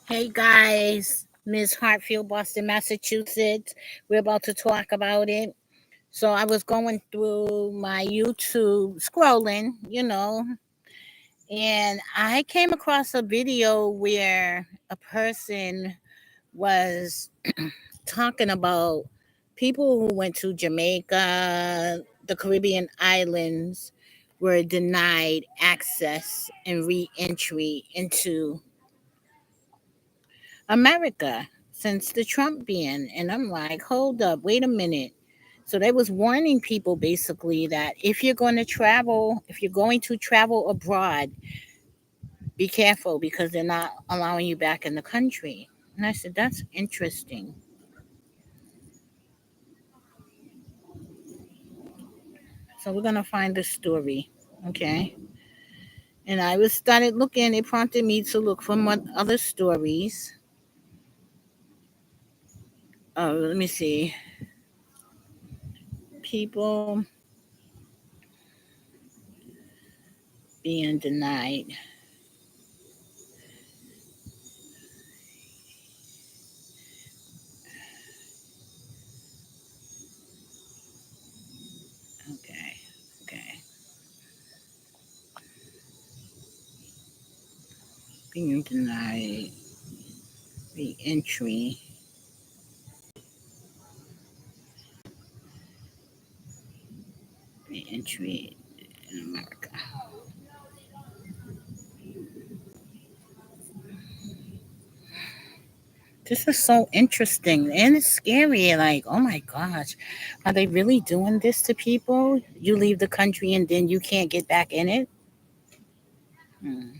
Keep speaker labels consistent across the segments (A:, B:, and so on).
A: Hey guys, Miss Hartfield, Boston, Massachusetts. We're about to talk about it. So I was going through my YouTube scrolling, and I came across a video where a person was talking about people who went to Jamaica, the Caribbean islands, were denied access and re entry into America since the Trump ban. And I'm like, hold up, wait a minute. So they was warning people basically that if you're going to travel abroad, be careful because they're not allowing you back in the country. And I said, that's interesting. So we're gonna find the story. Okay. And I was started looking, it prompted me to look for more other stories. Oh, let me see. People being denied. Okay. Okay. Being denied re-entry. Re-entry in America. This is so interesting and it's scary. Like, oh my gosh, are they really doing this to people? You leave the country and then you can't get back in it? Hmm.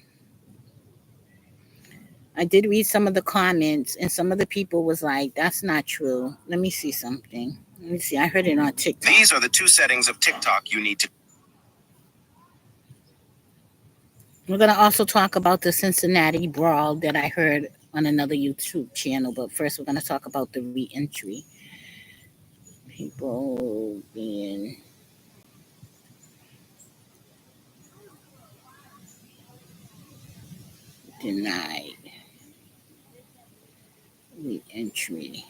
A: I did read some of the comments, and some of the people was like, "That's not true." Let me see something. Let me see. I heard it on TikTok.
B: These are the two settings of TikTok you need to.
A: We're gonna also talk about the Cincinnati brawl that I heard on another YouTube channel. But first, we're gonna talk about the re-entry. People being denied re-entry.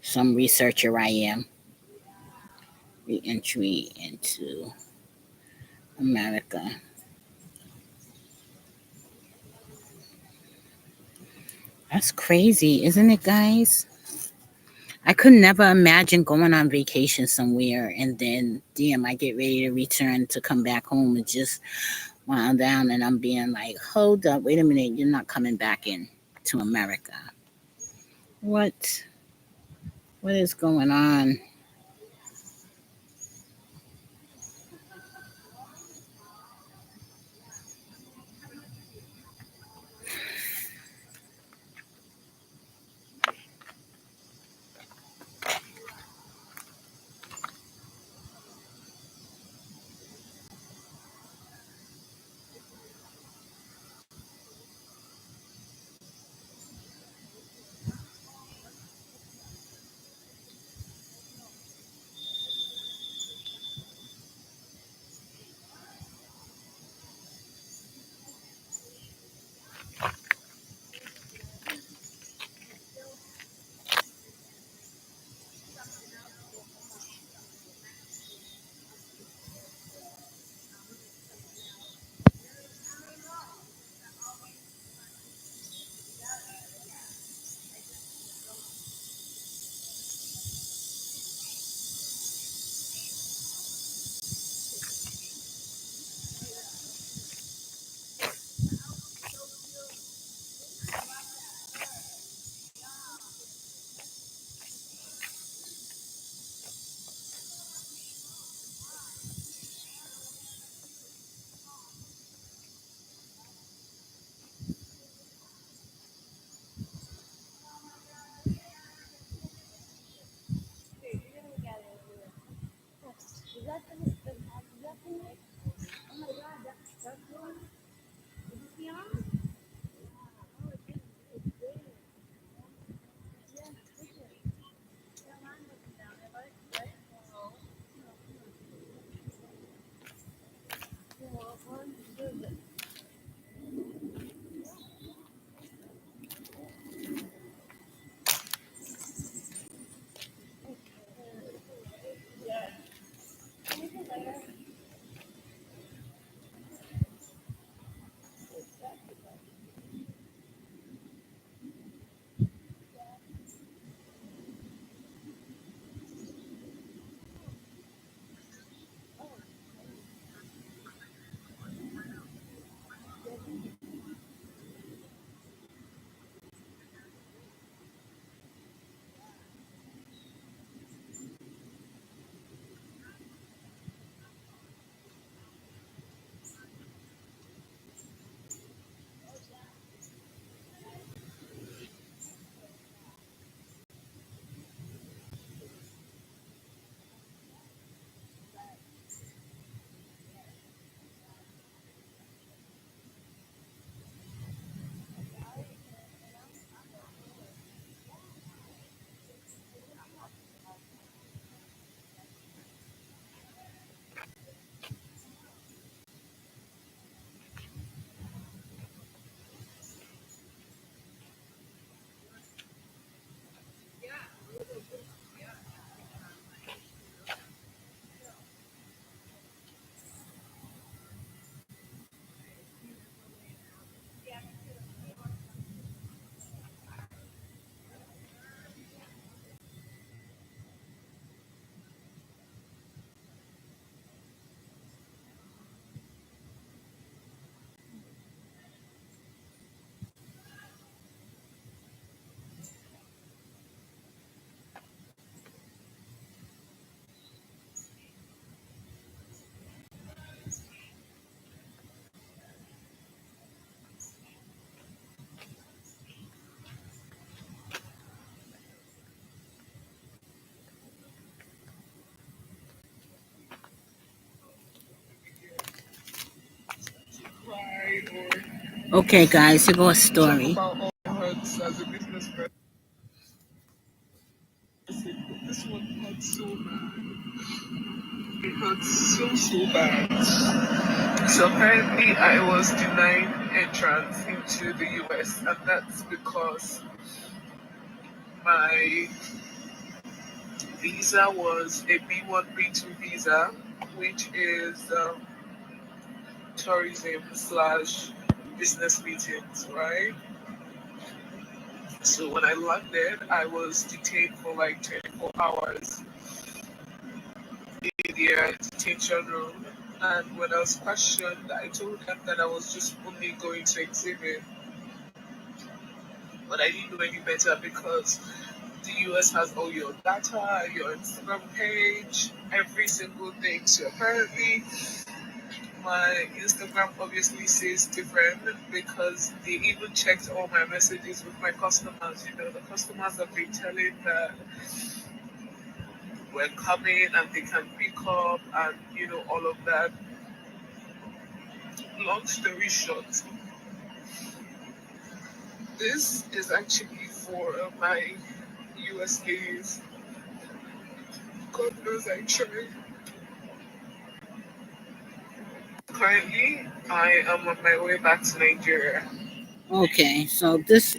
A: Some researcher I am. Re-entry into America. That's crazy, isn't it, guys? I could never imagine going on vacation somewhere and then, damn, I get ready to return to come back home and just wound down and I'm being like, hold up, wait a minute, you're not coming back in to America. What? What is going on? Okay, guys, here goes a story.
C: About all hurts as a business person. This one hurts so bad. It hurts so bad. So apparently I was denied entrance into the US, and that's because my visa was a B1, B2 visa, which is tourism slash business meetings, right? So when I landed, I was detained for like 24 hours in their detention room. And when I was questioned, I told them that I was just only going to exhibit. But I didn't know any better because the US has all your data, your Instagram page, every single thing. So apparently, my Instagram obviously says different because they even checked all my messages with my customers. You know, the customers have been telling that we're coming and they can pick up and, you know, all of that. Long story short, this is actually for my US days. God knows I tried. Currently, I am on my way back to Nigeria.
A: Okay, so
D: just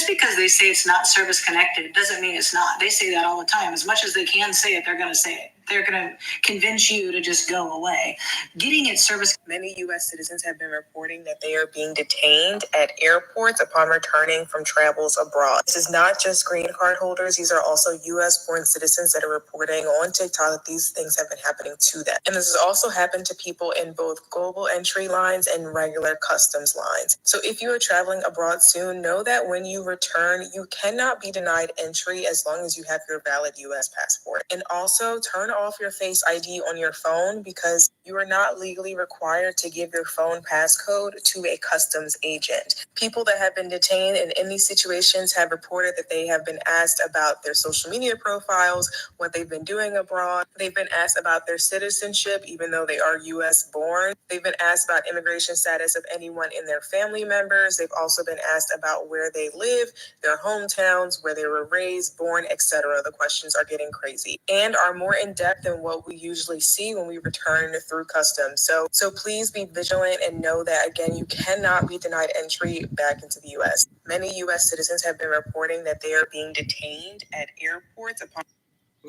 D: because they say it's not service connected, it doesn't mean it's not. They say that all the time. As much as they can say it, they're going to say it. They're going to convince you to just go away. Getting it service. Many U.S. citizens have been reporting that they are being detained at airports upon returning from travels abroad. This is not just green card holders. These are also U.S. born citizens that are reporting on TikTok that these things have been happening to them. And this has also happened to people in both global entry lines and regular customs lines. So if you are traveling abroad soon, know that when you return, you cannot be denied entry as long as you have your valid U.S. passport. And also turn off your Face ID on your phone because you are not legally required to give your phone passcode to a customs agent. People that have been detained in these situations have reported that they have been asked about their social media profiles, what they've been doing abroad. They've been asked about their citizenship, even though they are U.S. born. They've been asked about immigration status of anyone in their family members. They've also been asked about where they live, their hometowns, where they were raised, born, etc. The questions are getting crazy and are more in depth than what we usually see when we return through customs. So please be vigilant and know that, again, you cannot be denied entry back into the U.S. Many U.S. citizens have been reporting that they are being detained at airports upon.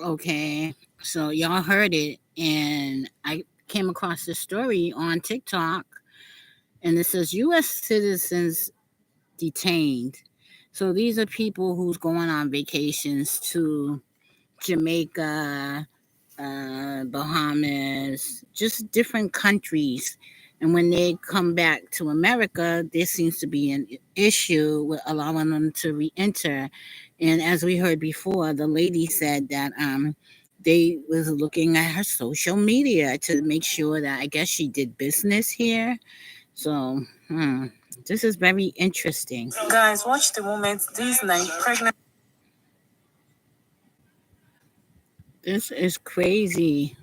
A: okay. So y'all heard it, and I came across this story on TikTok, and it says U.S. citizens detained. So these are people who's going on vacations to Jamaica, Bahamas, just different countries. And when they come back to America, there seems to be an issue with allowing them to re-enter. And as we heard before, the lady said that they was looking at her social media to make sure that I guess she did business here. So this is very interesting.
D: Guys, watch the moment these pregnant.
A: This is crazy.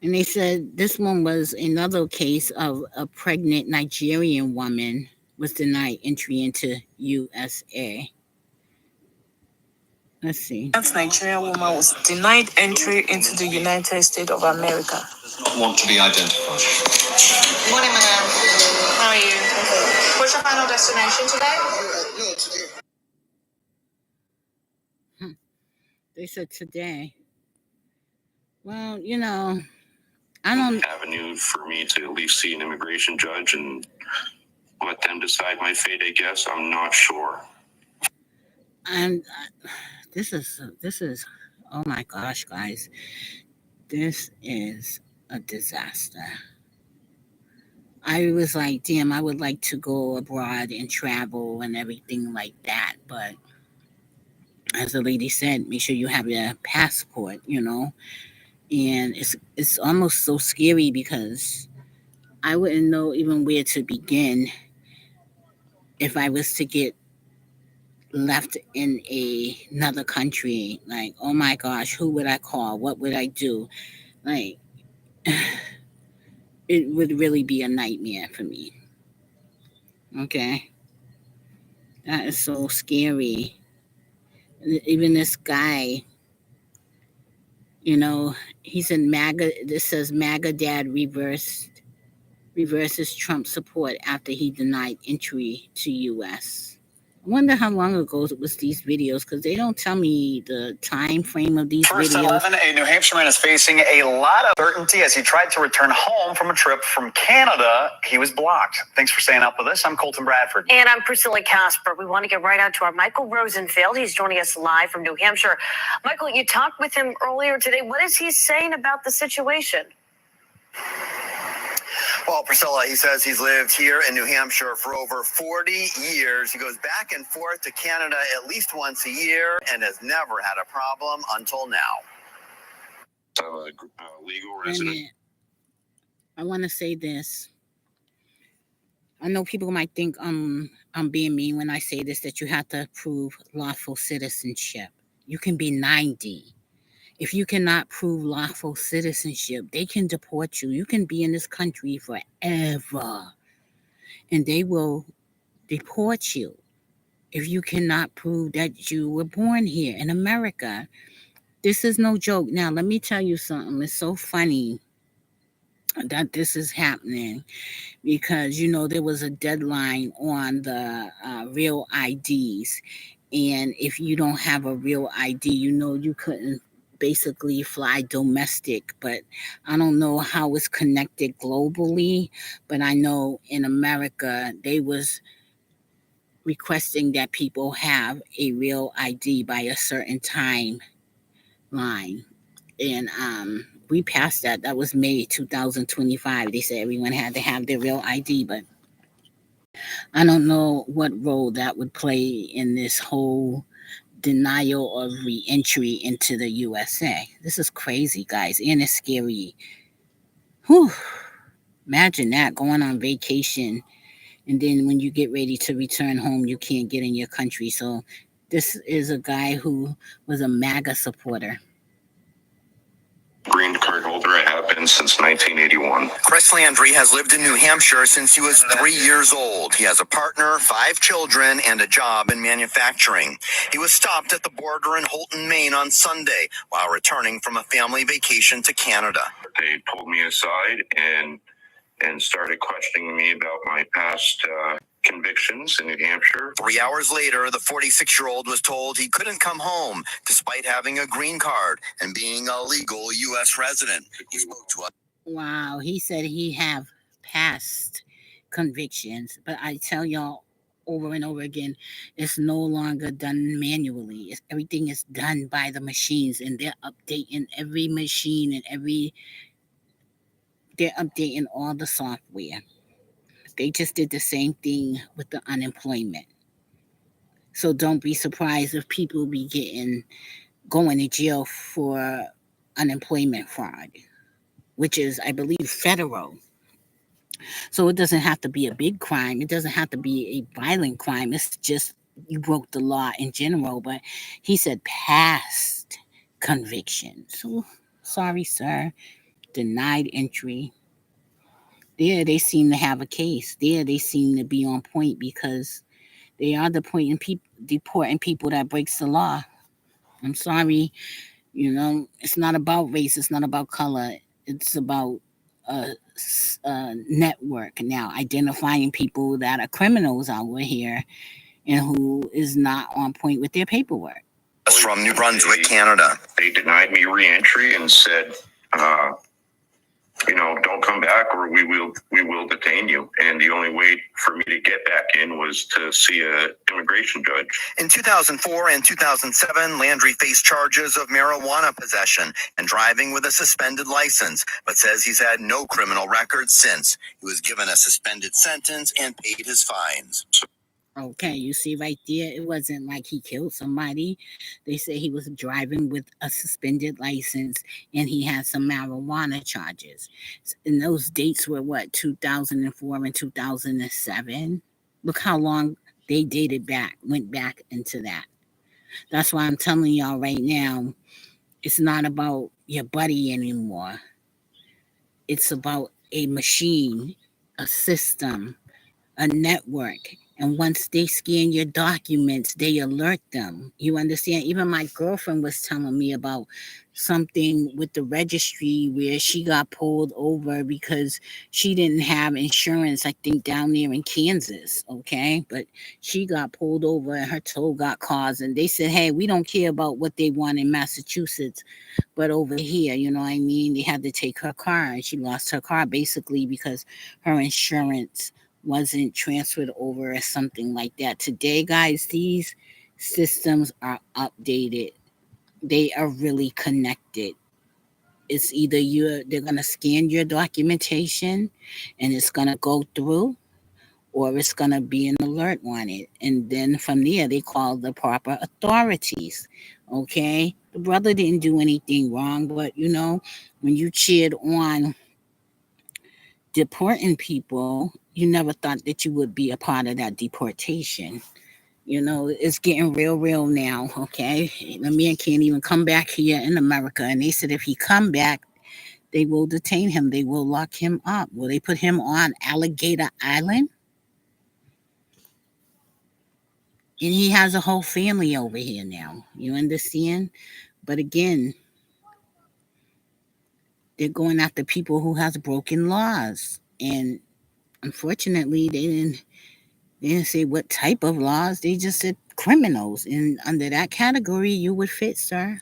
A: And they said this one was another case of a pregnant Nigerian woman was denied entry into USA. Let's see.
D: That Nigerian woman was denied entry into the United States of America.
E: Does not want to be identified.
D: Morning, madam. How are you? What's your final destination today?
A: They said today. Well, you know, I don't.
F: Avenue for me to at least see an immigration judge and let them decide my fate. I guess I'm not sure.
A: And this is. Oh my gosh, guys, this is a disaster. I was like, damn, I would like to go abroad and travel and everything like that. But as the lady said, make sure you have your passport, you know. And it's almost so scary because I wouldn't know even where to begin if I was to get left in another country. Like, oh my gosh, who would I call? What would I do? Like, it would really be a nightmare for me. Okay. That is so scary. Even this guy, you know, he said MAGA, this says MAGA dad reverses Trump support after he denied entry to U.S. I wonder how long ago it was these videos, because they don't tell me the time frame of these
G: First
A: videos.
G: 11, a New Hampshire man is facing a lot of uncertainty as he tried to return home from a trip from Canada. He was blocked. Thanks for staying up with us. I'm Colton Bradford.
H: And I'm Priscilla Casper. We want to get right out to our Michael Rosenfeld. He's joining us live from New Hampshire. Michael, you talked with him earlier today. What is he saying about the situation?
I: Well, Priscilla, he says he's lived here in New Hampshire for over 40 years. He goes back and forth to Canada at least once a year and has never had a problem until now.
F: Legal resident.
A: I want to say this. I know people might think I'm being mean when I say this, that you have to prove lawful citizenship. You can be 90. If you cannot prove lawful citizenship, they can deport you. You can be in this country forever, and they will deport you if you cannot prove that you were born here in America. This is no joke. Now, let me tell you something. It's so funny that this is happening because, you know, there was a deadline on the real IDs. And if you don't have a real ID, you know, you couldn't basically fly domestic, but I don't know how it's connected globally, but I know in America they was requesting that people have a real ID by a certain timeline, and we passed that. That was May 2025. They said everyone had to have their real ID, but I don't know what role that would play in this whole denial of re-entry into the USA. This is crazy, guys, and it's scary. Whew. Imagine that, going on vacation, and then when you get ready to return home, you can't get in your country. So this is a guy who was a MAGA supporter.
F: Green card holder I have been since 1981.
I: Chris Landry has lived in New Hampshire since he was 3 years old. He has a partner, 5 children, and a job in manufacturing. He was stopped at the border in Holton, Maine on Sunday while returning from a family vacation to Canada.
F: They pulled me aside and started questioning me about my past convictions in New Hampshire.
I: 3 hours later, the 46-year-old was told he couldn't come home despite having a green card and being a legal U.S. resident. He spoke to us.
A: Wow, he said he have past convictions, but I tell y'all over and over again, it's no longer done manually. Everything is done by the machines, and they're updating every machine and they're updating all the software. They just did the same thing with the unemployment. So don't be surprised if people be going to jail for unemployment fraud, which is, I believe, federal. So it doesn't have to be a big crime. It doesn't have to be a violent crime. It's just you broke the law in general. But he said past convictions. So, sorry, sir. Denied entry. There, they seem to have a case. There, they seem to be on point because they are deporting people that breaks the law. I'm sorry, you know, it's not about race. It's not about color. It's about a network now, identifying people that are criminals over here and who is not on point with their paperwork.
I: From New Brunswick, Canada.
F: They denied me re-entry and said, don't come back or we will detain you. And the only way for me to get back in was to see an immigration judge.
I: In 2004 and 2007, Landry faced charges of marijuana possession and driving with a suspended license, but says he's had no criminal records since. He was given a suspended sentence and paid his fines.
A: Okay, you see right there, it wasn't like he killed somebody. They say he was driving with a suspended license and he had some marijuana charges. And those dates were 2004 and 2007. Look how long they went back into that. That's why I'm telling y'all right now, it's not about your buddy anymore. It's about a machine, a system, a network. And once they scan your documents, they alert them. You understand? Even my girlfriend was telling me about something with the registry where she got pulled over because she didn't have insurance, I think down there in Kansas. Okay. But she got pulled over and her tow got caused. And they said, hey, we don't care about what they want in Massachusetts. But over here, you know what I mean? They had to take her car and she lost her car basically because her insurance wasn't transferred over or something like that. Today, guys, these systems are updated. They are really connected. It's either they're gonna scan your documentation and it's gonna go through, or it's gonna be an alert on it. And then from there they call the proper authorities. Okay. The brother didn't do anything wrong, but you know, when you cheered on deporting people, you never thought that you would be a part of that deportation. You know, it's getting real now, okay? The man can't even come back here in America. And they said if he come back, they will detain him. They will lock him up. Will they put him on Alligator Island? And he has a whole family over here now. You understand? But again, they're going after people who has broken laws. And unfortunately, they didn't say what type of laws. They just said criminals. And under that category, you would fit, sir.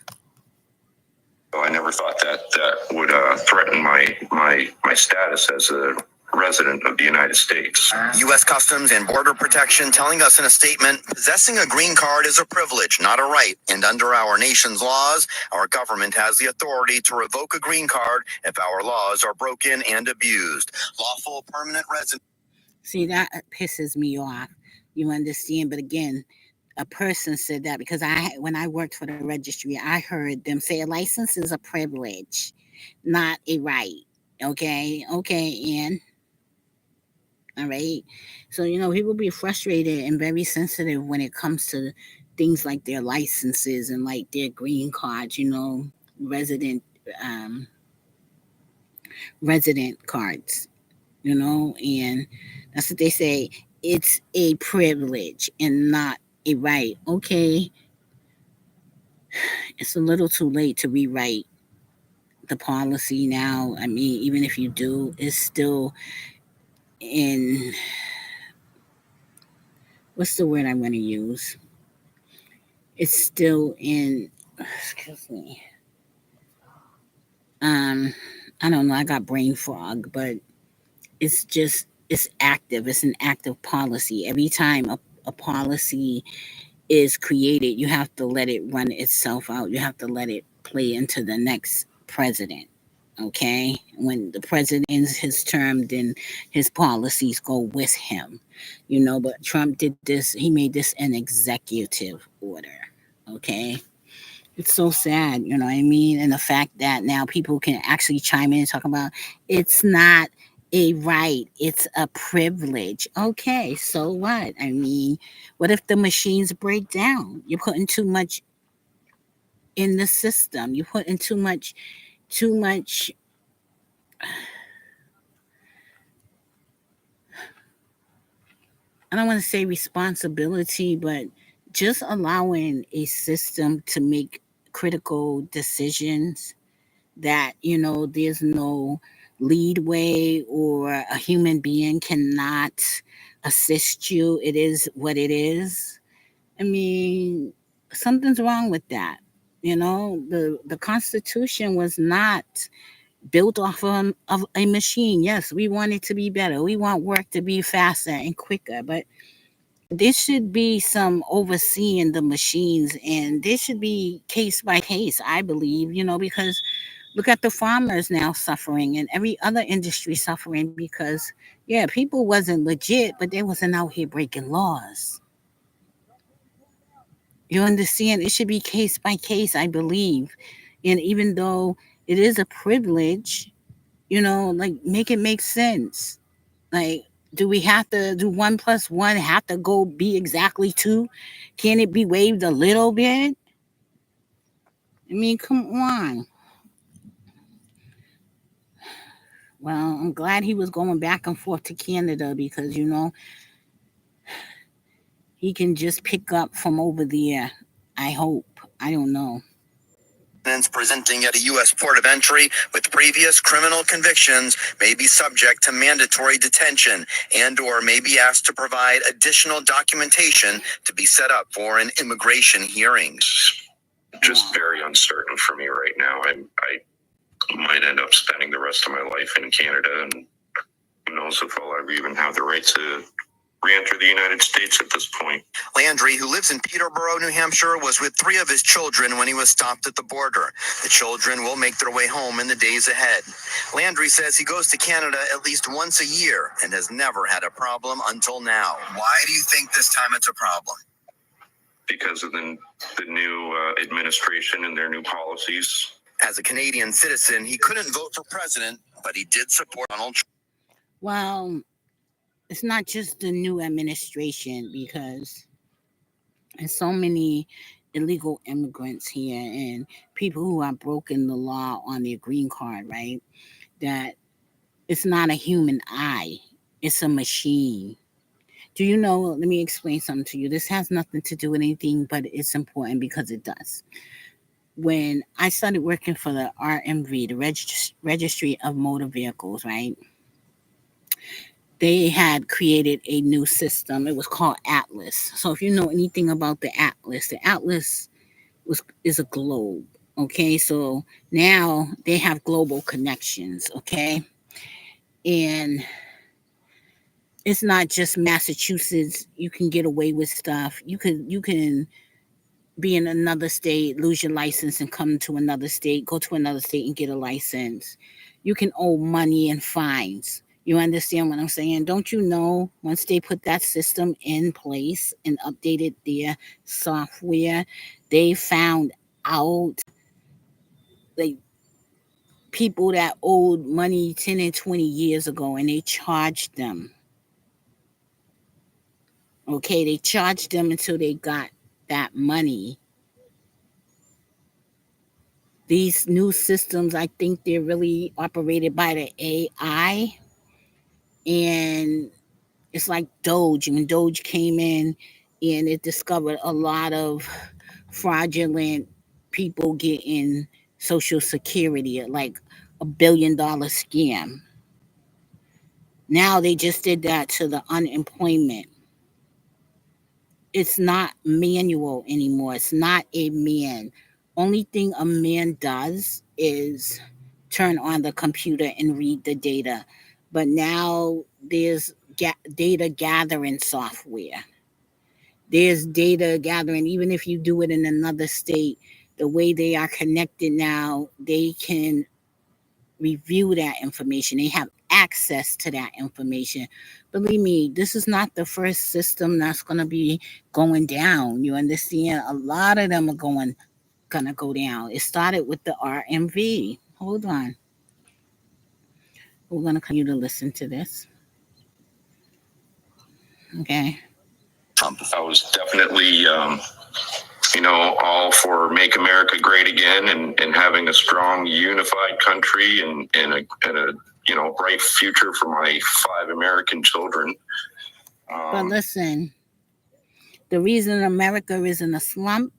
F: I never thought that would threaten my status as a resident of the United States.
I: U.S. Customs and Border Protection telling us in a statement, possessing a green card is a privilege, not a right. And under our nation's laws, our government has the authority to revoke a green card if our laws are broken and abused. Lawful permanent resident.
A: See, that pisses me off. You understand? But again, a person said that because when I worked for the registry, I heard them say a license is a privilege, not a right. Okay, and all right. So you know, people be frustrated and very sensitive when it comes to things like their licenses and like their green cards. You know, resident cards. You know, and that's what they say. It's a privilege and not a right. Okay. It's a little too late to rewrite the policy now. I mean, even if you do, it's still in, what's the word I'm going to use? It's still in, excuse me. I don't know. I got brain fog, but it's active. It's an active policy. Every time a policy is created, you have to let it run itself out. You have to let it play into the next president. Okay, when the president ends his term, then his policies go with him. You know, but Trump did this. He made this an executive order. Okay, it's so sad. You know what I mean? And the fact that now people can actually chime in and talk about it's not a right, it's a privilege. Okay, so what? I mean, what if the machines break down? You're putting too much in the system. You're putting too much I don't want to say responsibility, but just allowing a system to make critical decisions that, you know, there's no leadway or a human being cannot assist you. It is what it is. I mean, something's wrong with that. You know, the Constitution was not built off of a machine. Yes, we want it to be better. We want work to be faster and quicker, but there should be some overseeing the machines, and there should be case by case, I believe, you know, because look at the farmers now suffering and every other industry suffering because, yeah, people wasn't legit, but they wasn't out here breaking laws. You understand? It should be case by case, I believe. And even though it is a privilege, you know, like make it make sense. Like, do we have to do 1 + 1 have to go be exactly 2? Can it be waived a little bit? I mean, come on. Well, I'm glad he was going back and forth to Canada because, he can just pick up from over there. I hope. I don't know.
I: Presenting at a U.S. port of entry with previous criminal convictions may be subject to mandatory detention and or may be asked to provide additional documentation to be set up for an immigration hearing.
F: Just very uncertain for me right now. I might end up spending the rest of my life in Canada, and who knows if I'll ever even have the right to re-enter the United States at this point.
I: Landry, who lives in Peterborough, New Hampshire, was with 3 of his children when he was stopped at the border. The children will make their way home in the days ahead. Landry says he goes to Canada at least once a year and has never had a problem until now. Why do you think this time it's a problem?
F: Because of the new administration and their new policies.
I: As a Canadian citizen, he couldn't vote for president, but he did support Donald Trump.
A: Well, it's not just the new administration because there's so many illegal immigrants here and people who have broken the law on their green card, right? That it's not a human eye. It's a machine. Do you know, let me explain something to you. This has nothing to do with anything, but it's important because it does. When I started working for the RMV, the Registry of Motor Vehicles, right? They had created a new system. It was called Atlas. So if you know anything about the Atlas is a globe. Okay, so now they have global connections. Okay, and it's not just Massachusetts. You can get away with stuff. You can be in another state, lose your license, and come to another state. Go to another state and get a license. You can owe money and fines. You understand what I'm saying? Don't you know once they put that system in place and updated their software, they found out like people that owed money 10 and 20 years ago and they charged them. Okay, they charged them until they got that money. These new systems, I think they're really operated by the AI. And it's like Doge. When Doge came in and it discovered a lot of fraudulent people getting Social Security, like $1 billion scam. Now they just did that to the unemployment. It's not manual anymore. It's not a man. Only thing a man does is turn on the computer and read the data. But now there's data gathering software. There's data gathering. Even if you do it in another state, the way they are connected now, they can review that information. They have access to that information. Believe me, this is not the first system that's going to be going down. You understand? A lot of them are going to go down. It started with the RMV. Hold on. We're going to continue to listen to this. Okay.
F: I was definitely, all for Make America Great Again and having a strong, unified country and a bright future for my 5 American children.
A: But listen, the reason America is in a slump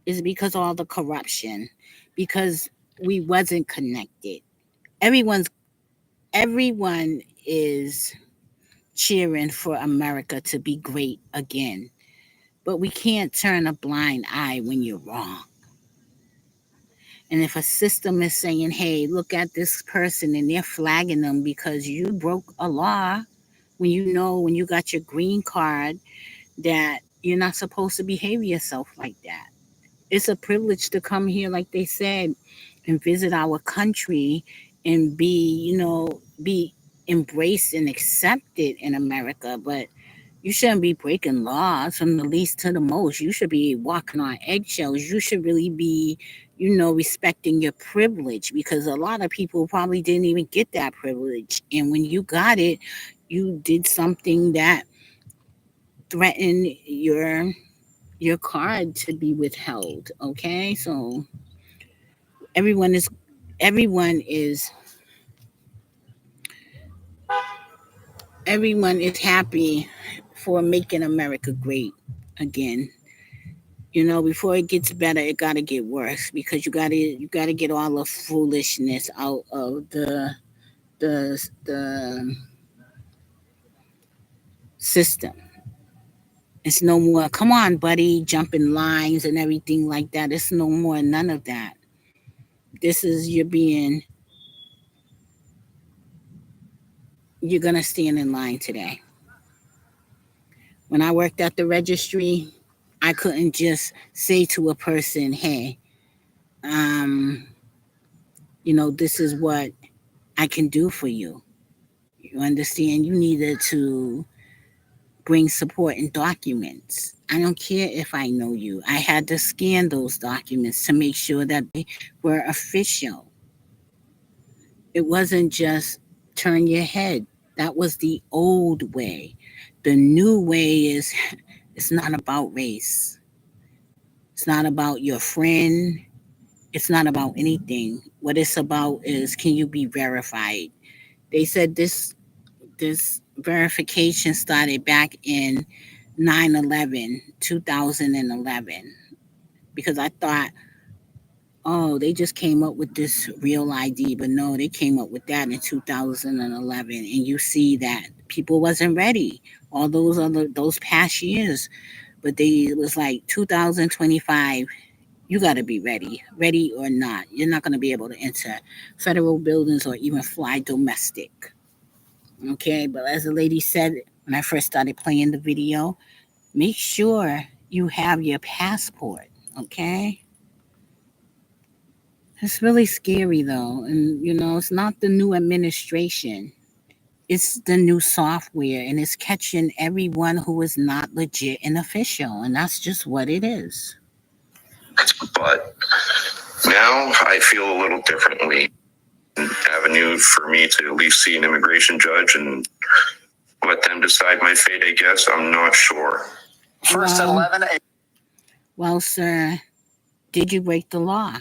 A: is because of all the corruption, because we wasn't connected. Everyone is cheering for America to be great again. But we can't turn a blind eye when you're wrong. And if a system is saying, hey, look at this person and they're flagging them because you broke a law, when you got your green card that you're not supposed to behave yourself like that. It's a privilege to come here, like they said, and visit our country and be embraced and accepted in America. But you shouldn't be breaking laws from the least to the most. You should be walking on eggshells. You should really be, respecting your privilege, because a lot of people probably didn't even get that privilege. And when you got it, you did something that threatened your card to be withheld. Okay, so everyone is everyone is happy for making America great again. You know, before it gets better, it gotta get worse because you gotta get all the foolishness out of the system. It's no more, come on, buddy, jumping lines and everything like that. It's no more none of that. This is you're gonna stand in line today. When I worked at the registry, I couldn't just say to a person, hey, this is what I can do for you. You understand? You needed to bring supporting documents. I don't care if I know you. I had to scan those documents to make sure that they were official. It wasn't just turn your head. That was the old way. The new way is it's not about race. It's not about your friend. It's not about anything. What it's about is, can you be verified? They said this verification started back in 9/11, 2011, because I thought, oh, they just came up with this real ID, but no, they came up with that in 2011, and you see that people wasn't ready all those past years, but it was like 2025. You got to be ready or not. You're not going to be able to enter federal buildings or even fly domestic. Okay, but as the lady said when I first started playing the video, make sure you have your passport. Okay, it's really scary though, and it's not the new administration. It's the new software, and it's catching everyone who is not legit and official, and that's just what it is.
F: But now I feel a little differently. An avenue for me to at least see an immigration judge and let them decide my fate, I guess. I'm not sure.
G: First at 11.
A: Well, sir, did you break the law?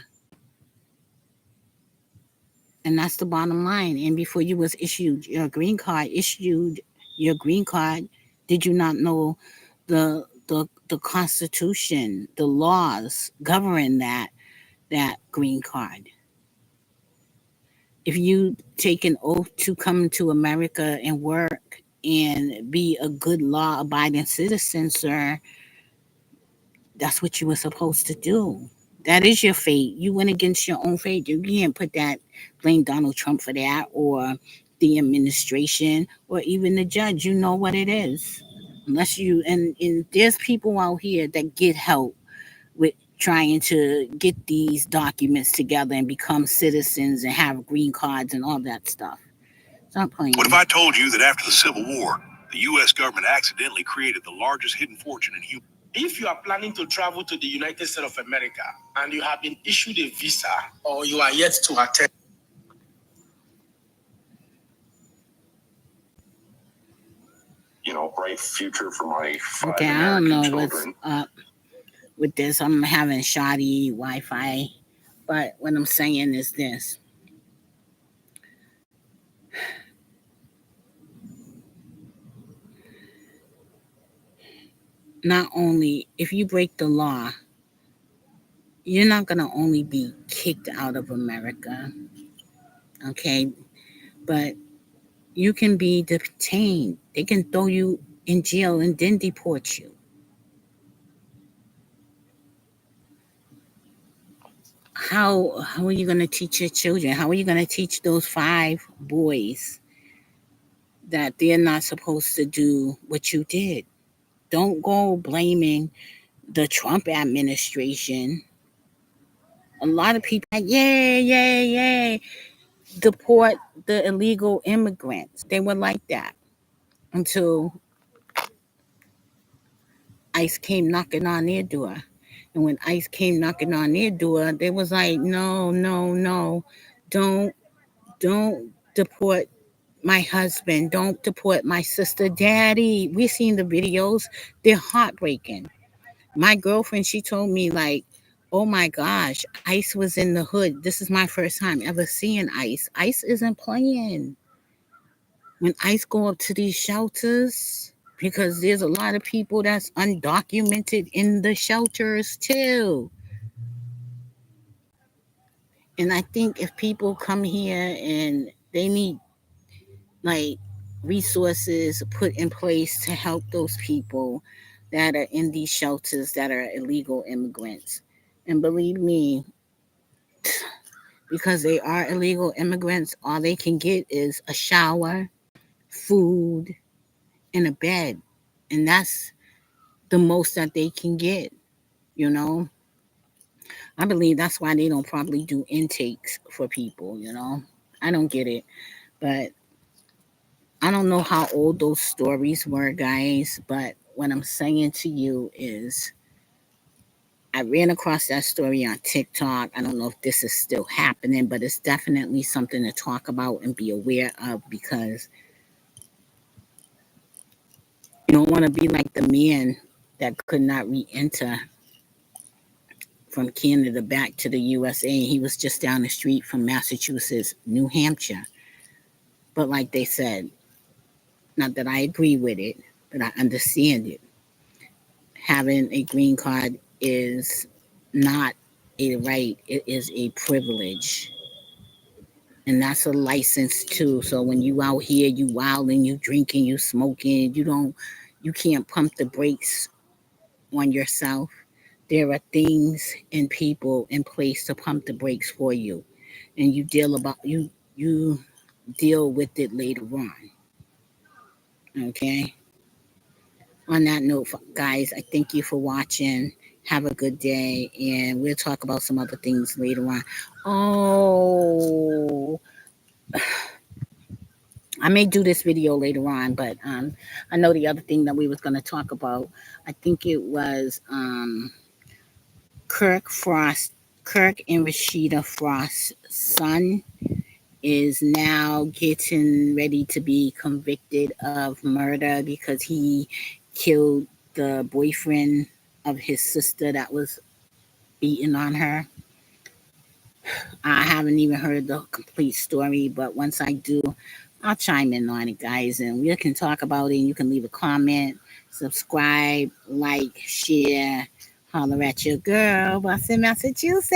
A: And that's the bottom line. And before you was issued your green card, did you not know the Constitution, the laws govern that green card? If you take an oath to come to America and work and be a good law-abiding citizen, sir, that's what you were supposed to do. That is your fate. You went against your own fate. You can't blame Donald Trump for that, or the administration, or even the judge. You know what it is. Unless you, and there's people out here that get help with trying to get these documents together and become citizens and have green cards and all that stuff. Stop playing.
J: What if I told you that after the Civil War, the U.S. government accidentally created the largest hidden fortune in human?
K: If you are planning to travel to the United States of America and you have been issued a visa or you are yet to attend,
F: bright future for my 5
A: Okay, I don't know
F: children.
A: what's up with this. I'm having shoddy Wi-Fi, but what I'm saying is this. Not only, if you break the law, you're not going to only be kicked out of America, okay? But you can be detained. They can throw you in jail and then deport you. How are you going to teach your children? How are you going to teach those 5 boys that they're not supposed to do what you did? Don't go blaming the Trump administration. A lot of people, yay, deport the illegal immigrants. They were like that until ICE came knocking on their door. And when ICE came knocking on their door, they was like, no, don't deport my husband. Don't deport my sister. Daddy, we seen the videos. They're heartbreaking. My girlfriend, she told me, like, oh my gosh, ICE was in the hood. This is my first time ever seeing ICE. ICE isn't playing. when ICE go up to these shelters, because there's a lot of people that's undocumented in the shelters too. And I think if people come here and they need like resources put in place to help those people that are in these shelters that are illegal immigrants. And believe me, because they are illegal immigrants, all they can get is a shower, food, and a bed. And that's the most that they can get, you know. I believe that's why they don't probably do intakes for people, you know. I don't get it. But I don't know how old those stories were, guys. But what I'm saying to you is I ran across that story on TikTok. I don't know if this is still happening, but it's definitely something to talk about and be aware of, because you don't want to be like the man that could not re-enter from Canada back to the USA. He was just down the street from Massachusetts, New Hampshire. But like they said, not that I agree with it, but I understand it. Having a green card is not a right, it is a privilege. And that's a license too. So when you out here, you wilding, you drinking, you smoking, you can't pump the brakes on yourself. There are things and people in place to pump the brakes for you, and you deal with it later on. Okay. On that note, guys, I thank you for watching. Have a good day, and we'll talk about some other things later on. Oh, I may do this video later on, but I know the other thing that we was going to talk about, I think it was Kirk and Rashida Frost's son is now getting ready to be convicted of murder because he killed the boyfriend of his sister that was beating on her. I haven't even heard the complete story, but once I do, I'll chime in on it, guys, and we can talk about it. You can leave a comment, subscribe, like, share, holler at your girl, Boston, Massachusetts.